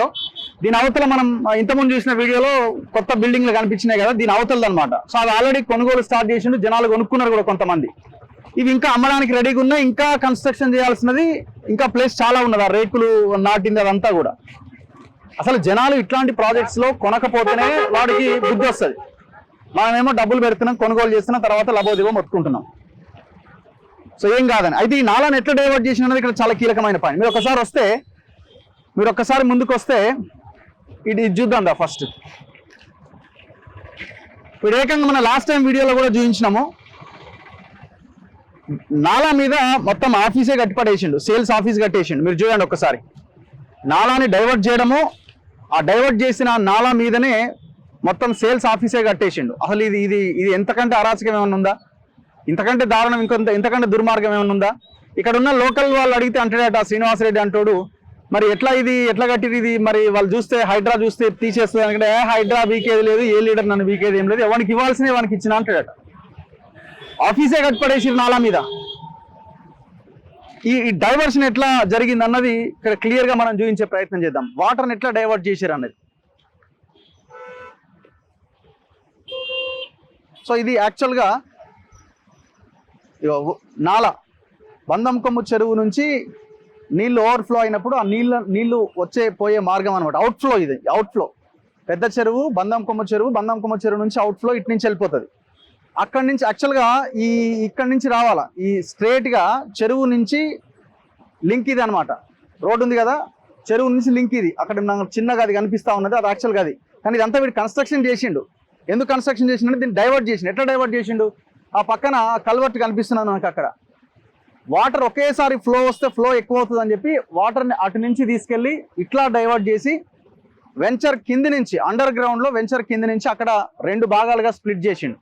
దీని అవతల మనం ఇంతకుముందు చూసిన వీడియోలో కొత్త బిల్డింగ్లు కనిపించినాయి కదా, దీని అవతలది అనమాట. సో అది ఆల్రెడీ కొనుగోలు స్టార్ట్ చేసిండు, జనాలు కొనుక్కున్నారు కూడా కొంతమంది. ఇవి ఇంకా అమ్మడానికి రెడీగా ఉన్నాయి, ఇంకా కన్స్ట్రక్షన్ చేయాల్సినది, ఇంకా ప్లేస్ చాలా ఉన్నది, ఆ రేకులు నాటింది అదంతా కూడా. అసలు జనాలు ఇట్లాంటి ప్రాజెక్ట్స్ లో కొనకపోతేనే వాడికి బుద్ధి వస్తుంది. మనమేమో డబ్బులు పెడుతున్నాం, కొనుగోలు చేస్తున్నాం, తర్వాత లబోదిబో మొత్తుకుంటున్నాం. సో ఏం కాదని. అయితే ఈ నాలాన్ని ఎట్లా డైవర్ట్ చేసినది ఇక్కడ చాలా కీలకమైన పాయింట్. మీరు ఒక్కసారి ముందుకు వస్తే ఇది చూద్దాం దా ఫస్ట్. ఇప్పుడు ఏకంగా మన లాస్ట్ టైం వీడియోలో కూడా చూపించినాము, నాలా మీద మొత్తం ఆఫీసే కట్టిపడేసిండు, సేల్స్ ఆఫీస్ కట్టేసిండు. మీరు చూడండి ఒక్కసారి, నాలాని డైవర్ట్ చేయడము, ఆ డైవర్ట్ చేసిన నాలా మీదనే మొత్తం సేల్స్ ఆఫీసే కట్టేసిండు. అసలు ఇది ఇది ఇది ఎంతకంటే అరాచకం ఏమైనా ఉందా? ఇంతకంటే దారుణం ఇంతకంటే దుర్మార్గం ఏమైనా ఉందా? ఇక్కడ ఉన్న లోకల్ వాళ్ళు అడిగితే అంటాడట శ్రీనివాసరెడ్డి అంటాడు, మరి ఎట్లా కట్టిది ఇది, మరి వాళ్ళు చూస్తే హైడ్రా చూస్తే తీసేస్తుంది అంటే, హైడ్రా వీకేది లేదు, ఏ లీడర్ నన్ను వీకేది ఏం లేదు, ఎవరికి ఇవ్వాల్సినవి వానికి ఇచ్చిన అంటాడట. ఆఫీసే కట్టిపడేసి నాలా మీద. ఈ డైవర్షన్ ఎట్లా జరిగింది అన్నది ఇక్కడ క్లియర్ గా మనం చూపించే ప్రయత్నం చేద్దాం. వాటర్ని ఎట్లా డైవర్ట్ చేశారు అన్నది. సో ఇది యాక్చువల్గా నాలా బంధం కొమ్ము చెరువు నుంచి నీళ్లు ఓవర్ఫ్లో అయినప్పుడు ఆ నీళ్లు పోయే మార్గం అనమాట. అవుట్ఫ్లో, ఇది అవుట్ఫ్లో. పెద్ద చెరువు బంధం కొమ్ము చెరువు నుంచి అవుట్ఫ్లో ఇటు నుంచి వెళ్ళిపోతుంది. అక్కడి నుంచి యాక్చువల్గా ఇక్కడి నుంచి రావాలా, ఈ స్ట్రేట్గా చెరువు నుంచి లింక్ ఇది అనమాట. రోడ్డు ఉంది కదా, చెరువు నుంచి లింక్ ఇది. అక్కడ చిన్నగా అది కనిపిస్తూ ఉన్నది, అది యాక్చువల్గా అది. కానీ ఇదంతా వీడు కన్స్ట్రక్షన్ చేసిండు. ఎందుకు కన్స్ట్రక్షన్ చేసిండు? దీన్ని డైవర్ట్ చేసిండు. ఎట్లా డైవర్ట్ చేసిండు? ఆ పక్కన కల్వర్ట్ కనిపిస్తున్నాను మనకు, అక్కడ వాటర్ ఒకేసారి ఫ్లో వస్తే ఫ్లో ఎక్కువ అవుతుంది అని చెప్పి వాటర్ని అటు నుంచి తీసుకెళ్ళి ఇట్లా డైవర్ట్ చేసి వెంచర్ కింది నుంచి, అండర్ గ్రౌండ్లో వెంచర్ కింది నుంచి అక్కడ 2 భాగాలుగా స్ప్లిట్ చేసిండు.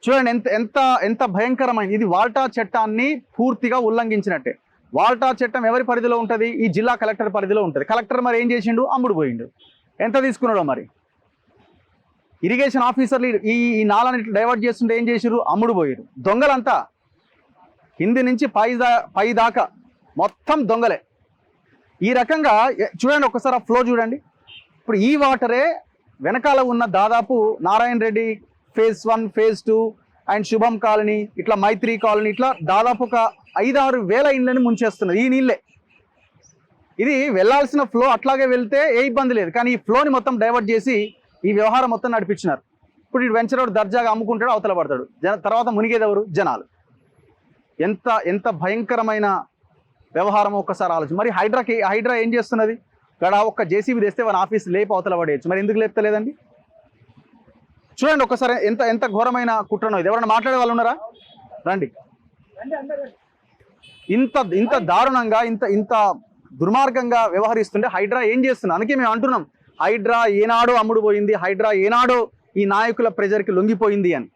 చూడండి ఎంత భయంకరమైంది. ఇది వాల్టా చట్టాన్ని పూర్తిగా ఉల్లంఘించినట్టే. వాల్టా చట్టం ఎవరి పరిధిలో ఉంటుంది? ఈ జిల్లా కలెక్టర్ పరిధిలో ఉంటుంది. కలెక్టర్ మరి ఏం చేసిండు? అమ్ముడు పోయిండు. ఎంత తీసుకున్నాడో మరి. ఇరిగేషన్ ఆఫీసర్లు ఈ నాలని డైవర్ట్ చేస్తుంటే ఏం చేసిరు? అమ్ముడు పోయారు. దొంగలంతా కింది నుంచి పై దాకా మొత్తం దొంగలే. ఈ రకంగా చూడండి ఒక్కసారి, ఆ ఫ్లో చూడండి. ఇప్పుడు ఈ వాటరే వెనకాల ఉన్న దాదాపు Narayana Reddy phase 1, phase 2 and శుభం కాలనీ, ఇట్లా మైత్రి కాలనీ, ఇట్లా దాదాపు ఒక 5-6 వేల ఇండ్లని ముంచేస్తున్నది ఈ నీళ్ళే. ఇది వెళ్ళాల్సిన ఫ్లో అట్లాగే వెళ్తే ఏ ఇబ్బంది లేదు, కానీ ఈ ఫ్లోని మొత్తం డైవర్ట్ చేసి ఈ వ్యవహారం మొత్తం నడిపించినారు. ఇప్పుడు ఈ వెంచర్ రోడ్ దర్జాగా అమ్ముకుంటాడు, అవతల పడతాడు. తర్వాత మునిగేది ఎవరు? జనాలు. ఎంత భయంకరమైన వ్యవహారం ఒక్కసారి ఆలోచన. మరి హైడ్రా ఏం చేస్తున్నది? ఇక్కడ ఒక్క జేసీబీ తెస్తే మన ఆఫీస్ లేపు అవతల పడేయచ్చు. మరి ఎందుకు లేపుతలేదండి? చూడండి ఒక్కసారి ఎంత ఘోరమైన కుట్రనో ఇది. ఎవరైనా మాట్లాడే వాళ్ళు ఉన్నారా? రండి. ఇంత దారుణంగా ఇంత దుర్మార్గంగా వ్యవహరిస్తుంటే హైడ్రా ఏం చేస్తుంది? అందుకే మేము అంటున్నాం, హైడ్రా ఏనాడో అమ్ముడు పోయింది, హైడ్రా ఏనాడో ఈ నాయకుల ప్రెజర్కి లొంగిపోయింది అని.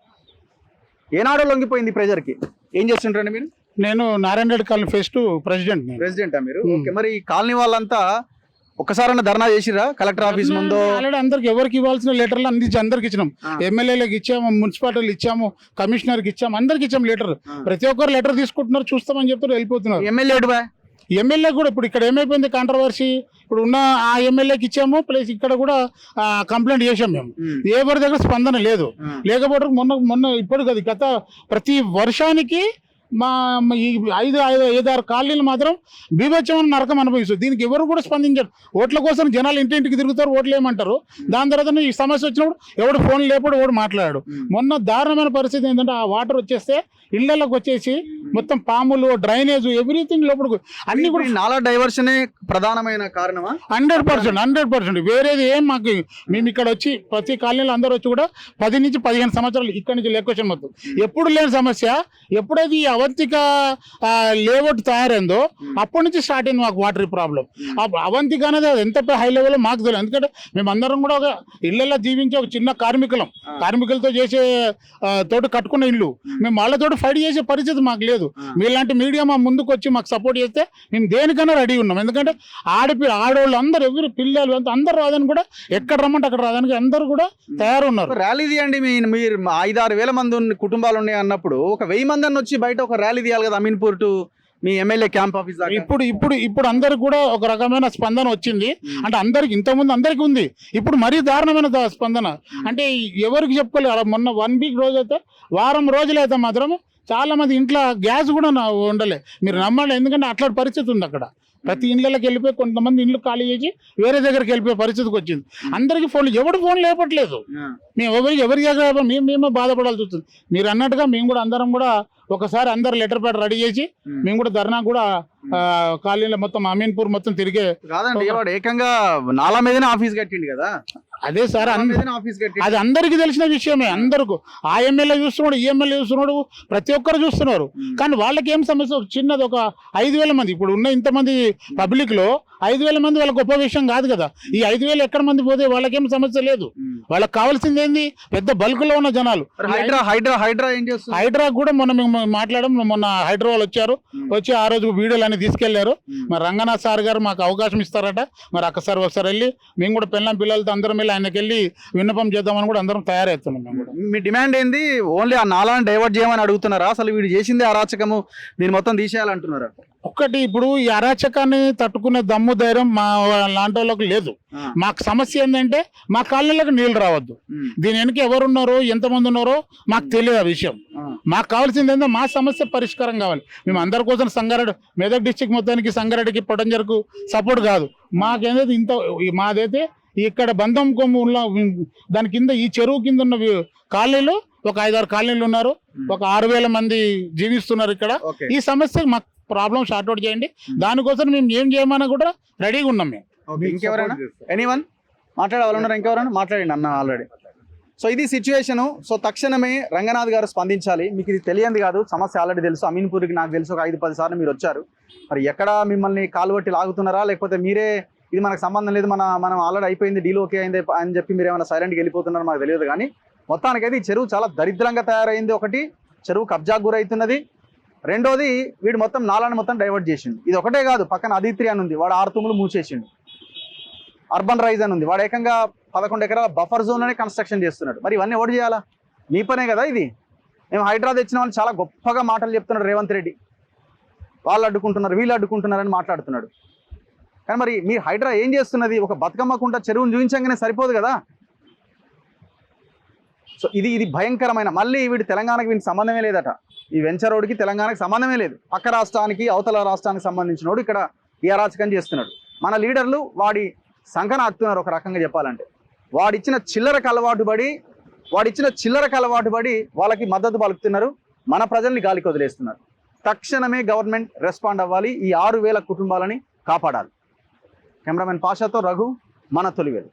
ఏనాడో లొంగిపోయింది ప్రెజర్కి. ఏం చేస్తుంటారండి మీరు? నేను నారాయణ రెడ్డి కాలనీ ఫేజ్ 2 ప్రెసిడెంటా మీరు? ఓకే. మరి ఈ కాలనీ వాళ్ళంతా ఒక్కసారైనా ధర్నా చేసిరా కలెక్టర్ ఆఫీస్ ముందు? ఆల్రెడీ అందరికి ఎవరికి ఇవ్వాల్సిన లెటర్లు అందించి అందరికి ఇచ్చినాం. ఎమ్మెల్యేలకు ఇచ్చాము, మున్సిపాలిటీలు ఇచ్చాము, కమిషనర్కి ఇచ్చాము, అందరికి ఇచ్చాము లెటర్. ప్రతి ఒక్కరు లెటర్ తీసుకుంటున్నారు, చూస్తామని చెప్తారు, వెళ్ళిపోతున్నారు. ఎమ్మెల్యే కూడా ఇప్పుడు ఇక్కడ ఏమైపోయింది కాంట్రవర్సీ, ఇప్పుడు ఉన్న ఆ ఎమ్మెల్యేకి ఇచ్చాము, ప్లస్ ఇక్కడ కూడా కంప్లైంట్ చేసాం మేము. ఎవరి దగ్గర స్పందన లేదు. లేకపోతే మొన్న ఇప్పుడు కదా గత ప్రతి వర్షానికి మా ఈ 5-6 కాలనీలు మాత్రం బీభత్సమైన నరకం అనుభవిస్తుంది. దీనికి ఎవరు కూడా స్పందించారు. ఓట్ల కోసం జనాలు ఇంటింటికి తిరుగుతారు, ఓట్లు ఏమంటారు. దాని తర్వాత ఈ సమస్య వచ్చినప్పుడు ఎవడు ఫోన్ లేపడు, ఎవడు మాట్లాడాడు. మొన్న దారుణమైన పరిస్థితి ఏంటంటే ఆ వాటర్ వచ్చేస్తే ఇళ్లలోకి వచ్చేసి మొత్తం పాములు, డ్రైనేజ్, ఎవ్రీథింగ్ లోపల అన్ని కూడా. నాలా డైవర్షనే ప్రధానమైన కారణమా? 100%. వేరేది ఏం మాకు. మేము ఇక్కడ వచ్చి ప్రతి కాలనీలో అందరూ వచ్చి కూడా 10 నుంచి 15 సంవత్సరాలు ఇక్కడ నుంచి లెక్కొచ్చాను మొత్తం. ఎప్పుడు లేని సమస్య. ఎప్పుడైతే ఈ అవంతిక లేఅవుట్ తయారైందో అప్పటి నుంచి స్టార్ట్ అయింది మాకు వాటర్ ప్రాబ్లం. అవంతిక అనేది అది ఎంత హై లెవెల్లో మాకు తెలియదు. ఎందుకంటే మేమందరం కూడా ఒక ఇళ్లలో జీవించే ఒక చిన్న కార్మికులతో చేసే తోటి కట్టుకున్న ఇల్లు. మేము వాళ్ళతో ఫైట్ చేసే పరిస్థితి మాకు లేదు. మీలాంటి మీడియా మా ముందుకు వచ్చి మాకు సపోర్ట్ చేస్తే మేము దేనికైనా రెడీ ఉన్నాం. ఎందుకంటే ఆడవాళ్ళు అందరూ, ఎవరు పిల్లలు అందరూ రాదని కూడా, ఎక్కడ రమ్మంటే అక్కడ రాదానికి అందరూ కూడా తయారున్నారు. ర్యాలీ తీయండి. మీరు 5-6 వేల మంది కుటుంబాలు ఉన్నాయి అన్నప్పుడు ఒక 1000 మంది వచ్చి బయట ఒక ర్యాలీ తీయాలి కదా, Ameenpur to me MLA camp office దాకా? ఇప్పుడు అందరికి కూడా ఒక రకమైన స్పందన వచ్చింది. అంటే అందరికి ఇంతకుముందు అందరికి ఉంది, ఇప్పుడు మరీ దారుణమైన స్పందన. అంటే ఎవరికి చెప్పుకోలేదు. మొన్న 1 వీక్ రోజు అయితే, వారం రోజులైతే మాత్రం చాలా మంది ఇంట్లో గ్యాస్ కూడా ఉండలే. మీరు నమ్మండి, ఎందుకంటే అట్లాంటి పరిస్థితి ఉంది అక్కడ. ప్రతి ఇళ్ళకి వెళ్ళిపోయి కొంతమంది ఇండ్లు ఖాళీ చేసి వేరే దగ్గరికి వెళ్ళిపోయే పరిస్థితికి వచ్చింది. అందరికి ఫోన్లు, ఎవడు ఫోన్ లేపట్లేదు. మేము ఎవరి దగ్గర మేమే బాధపడాల్సి వస్తుంది. మీరు అన్నట్టుగా మేము కూడా అందరం కూడా ఒకసారి అందరు లెటర్ ప్యాడ్ రెడీ చేసి మేము కూడా ధర్నా కూడా కాలనీలో మొత్తం అమీన్పూర్ మొత్తం తిరిగే. కాదండి, వాడు ఏకంగా నాలా మీదనే ఆఫీస్ కట్టిండు కదా. అదే సార్, ఆఫీస్ కట్టి అది అందరికి తెలిసిన విషయమే. అందరికి ఆ ఎమ్మెల్యే చూస్తున్నాడు, ఈ ఎమ్మెల్యే చూస్తున్నాడు, ప్రతి ఒక్కరు చూస్తున్నారు. కానీ వాళ్ళకి ఏం సమస్య? చిన్నది ఒక 5,000 మంది ఇప్పుడు ఉన్న ఇంతమంది పబ్లిక్ లో 5,000 మంది వాళ్ళకి గొప్ప విషయం కాదు కదా. ఈ 5,000 ఎక్కడ మంది పోతే వాళ్ళకేం సమస్య లేదు. వాళ్ళకి కావాల్సింది ఏంది? పెద్ద బల్క్ లో ఉన్న జనాలు. హైడ్రా ఏం చేస్తుంది? హైడ్రా కూడా మేము మాట్లాడడం, మొన్న హైడ్రా వాళ్ళు వచ్చి ఆ రోజు వీడియోలు అన్ని తీసుకెళ్లారు. మరి రంగనాథ్ సార్ గారు మాకు అవకాశం ఇస్తారట. మరి ఒకసారి వెళ్ళి మేము కూడా పిల్లలతో అందరం వెళ్ళి ఆయనకి వెళ్ళి విన్నపం చేద్దామని కూడా అందరం తయారవుతున్నాం. మేము కూడా. మీ డిమాండ్ ఏంది? ఓన్లీ ఆ నాలాన్ని డైవర్ట్ చేయమని అడుగుతున్నారా? అసలు వీడు చేసింది అరాచకము, దీన్ని మొత్తం తీసేయాలంటున్నారా? ఒక్కటి, ఇప్పుడు ఈ అరాచకాన్ని తట్టుకునే దమ్ము ధైర్యం మా లాంటి వాళ్ళకి లేదు. మాకు సమస్య ఏంటంటే మా కాలనీలకు నీళ్లు రావద్దు. దీని వెనక ఎవరున్నారో, ఎంతమంది ఉన్నారో మాకు తెలియదు ఆ విషయం. మాకు కావాల్సింది ఏంటంటే మా సమస్య పరిష్కారం కావాలి. మేము అందరి కోసం సంగారెడ్డి, మెదక్ డిస్టిక్ మొత్తానికి సంగారెడ్డికి పొటంజర్కు సపోర్ట్ కాదు. మాకేంటంటే మాదైతే ఇక్కడ బంధం కొమ్ము ఉన్న దాని కింద, ఈ చెరువు కింద ఉన్న కాలనీలు ఒక 5-6 కాలనీలు ఉన్నారు. ఒక 6,000 మంది జీవిస్తున్నారు ఇక్కడ. ఈ సమస్య మాకు ప్రాబ్లం షార్ట్అవుట్ చేయండి. దానికోసం మేము ఏం చేయమన్నా కూడా రెడీగా ఉన్నాం మేము. ఇంకెవరైనా ఎనీవన్ మాట్లాడాలన్నారా? ఇంకెవరైనా మాట్లాడండి అన్న ఆల్రెడీ. సో ఇది సిచ్యువేషను. సో తక్షణమే రంగనాథ్ గారు స్పందించాలి. మీకు ఇది తెలియంది కాదు, సమస్య ఆల్రెడీ తెలుసు. అమీన్పూర్కి నాకు తెలుసు ఒక 5-10 సార్లు మీరు వచ్చారు. మరి ఎక్కడ మిమ్మల్ని కాలువట్టి లాగుతున్నారా, లేకపోతే మీరే ఇది మనకు సంబంధం లేదు, మనం ఆల్రెడీ అయిపోయింది, డీల్ ఓకే అయింది అని చెప్పి మీరు ఏమైనా సైలెంట్గా వెళ్ళిపోతున్నారో మాకు తెలియదు. కానీ మొత్తానికైతే ఈ చెరువు చాలా దరిద్రంగా తయారైంది. ఒకటి, చెరువు కబ్జాకు గురవుతున్నది. రెండోది, వీడు మొత్తం నాలాన్ని మొత్తం డైవర్ట్ చేసిండు. ఇది ఒకటే కాదు, పక్కన అదిత్రి అని ఉంది, వాడు 6 తుమ్ములు మూసేసిండు. అర్బన్ రైజ్ అని ఉంది, వాడు ఏకంగా 11 ఎకరాల బఫర్ జోన్లోనే కన్స్ట్రక్షన్ చేస్తున్నాడు. మరి ఇవన్నీ ఎవరు చేయాలా? మీ పనే కదా ఇది. మేము హైడ్రా తెచ్చిన వాళ్ళు చాలా గొప్పగా మాటలు చెప్తున్నాడు రేవంత్ రెడ్డి. వాళ్ళు అడ్డుకుంటున్నారు, వీళ్ళు అడ్డుకుంటున్నారని మాట్లాడుతున్నాడు. కానీ మరి మీరు హైడ్రా ఏం చేస్తున్నది? ఒక బతుకమ్మకుంటా చెరువును చూపించగానే సరిపోదు కదా. సో ఇది భయంకరమైన, మళ్ళీ వీడు తెలంగాణకి వీడికి సంబంధమే లేదట. ఈ వెంచర్ రోడ్కి తెలంగాణకి సంబంధమే లేదు. పక్క రాష్ట్రానికి, అవతల రాష్ట్రానికి సంబంధించినోడు ఇక్కడ ఈ అరాచకం చేస్తున్నాడు. మన లీడర్లు వాడి సంకన ఆడుతున్నారు ఒక రకంగా చెప్పాలంటే. వాడిచ్చిన చిల్లరకు అలవాటు పడి వాళ్ళకి మద్దతు పలుకుతున్నారు. మన ప్రజల్ని గాలికి వదిలేస్తున్నారు. తక్షణమే గవర్నమెంట్ రెస్పాండ్ అవ్వాలి. ఈ 6,000 కుటుంబాలని కాపాడాలి. కెమెరామెన్ పాషాతో రఘు, మన తొలివేలు.